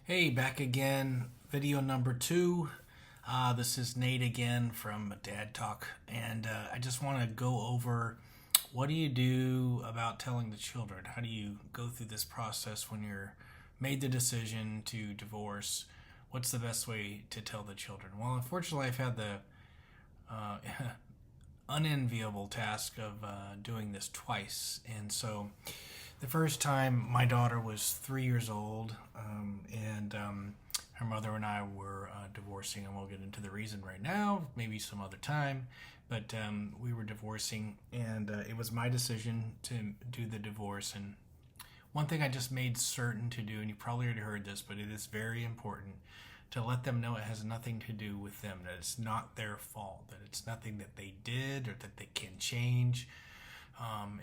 Hey, back again. Video number two. This is Nate again from Dad Talk, and I just want to go over what do you do about telling the children? How do you go through this process when you're made the decision to divorce? What's the best way to tell the children? Well, unfortunately, I've had the uh, unenviable task of doing this twice, and so the first time my daughter was 3 years old, and her mother and I were divorcing, and we'll get into the reason right now, maybe some other time. But we were divorcing, and it was my decision to do the divorce. And one thing I just made certain to do, and you probably already heard this, but it is very important to let them know it has nothing to do with them, that it's not their fault, that it's nothing that they did or that they can change.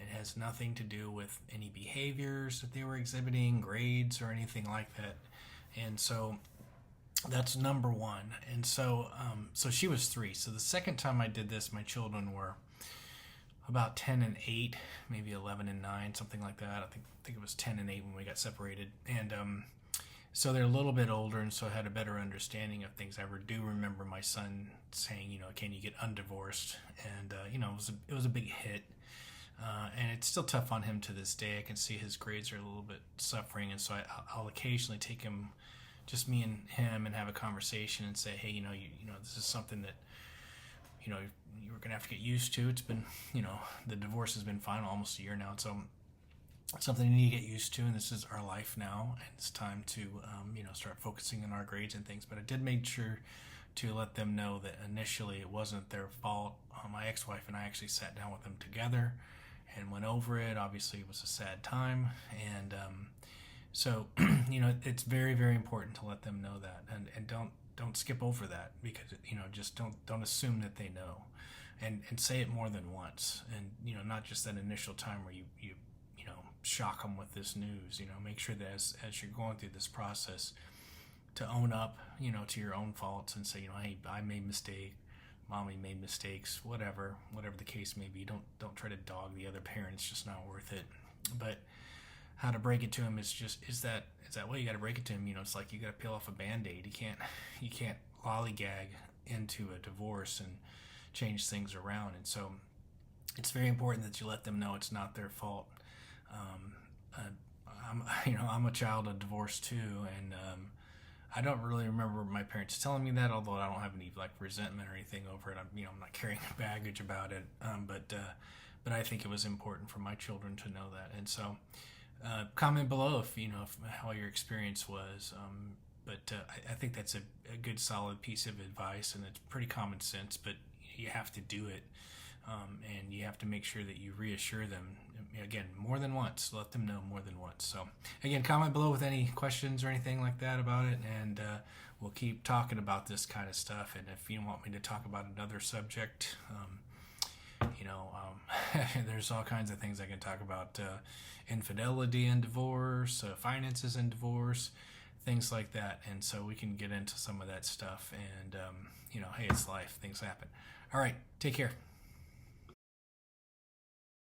It has nothing to do with any behaviors that they were exhibiting, grades, or anything like that. And so that's number one. And so she was 3. So the second time I did this, my children were about 10 and 8, maybe 11 and 9, something like that. I think it was 10 and 8 when we got separated. And so they're a little bit older, and so I had a better understanding of things. I do remember my son saying, can you get undivorced? And it was a big hit. And it's still tough on him to this day. I can see his grades are a little bit suffering, and so I'll occasionally take him, just me and him, and have a conversation and say, hey, this is something that you were gonna have to get used to. It's been, the divorce has been final almost a year now, so it's something you need to get used to, and this is our life now, and it's time to start focusing on our grades and things. But I did make sure to let them know that initially it wasn't their fault. My ex-wife and I actually sat down with them together and went over it. Obviously, it was a sad time, and so it's very, very important to let them know that, and don't skip over that, because just don't assume that they know, and say it more than once, and not just that initial time where you shock them with this news. Make sure that as you're going through this process, to own up to your own faults and say, hey, I made mistake, mommy made mistakes, whatever the case may be. Don't try to dog the other parent. It's just not worth it. But how to break it to him is that way. You got to break it to him. It's like you got to peel off a band-aid. You can't lollygag into a divorce and change things around. And so it's very important that you let them know it's not their fault. I'm a child of divorce too, and I don't really remember my parents telling me that, although I don't have any resentment or anything over it. I'm not carrying baggage about it. But I think it was important for my children to know that. And so, comment below if how your experience was. But I think that's a good solid piece of advice, and it's pretty common sense. But you have to do it, and you have to make sure that you reassure them again more than once. Let them know more than once. So again, comment below with any questions or anything like that about it, and we'll keep talking about this kind of stuff. And if you want me to talk about another subject, there's all kinds of things I can talk about: infidelity and divorce, finances and divorce, things like that. And so we can get into some of that stuff. And hey, it's life; things happen. All right, take care.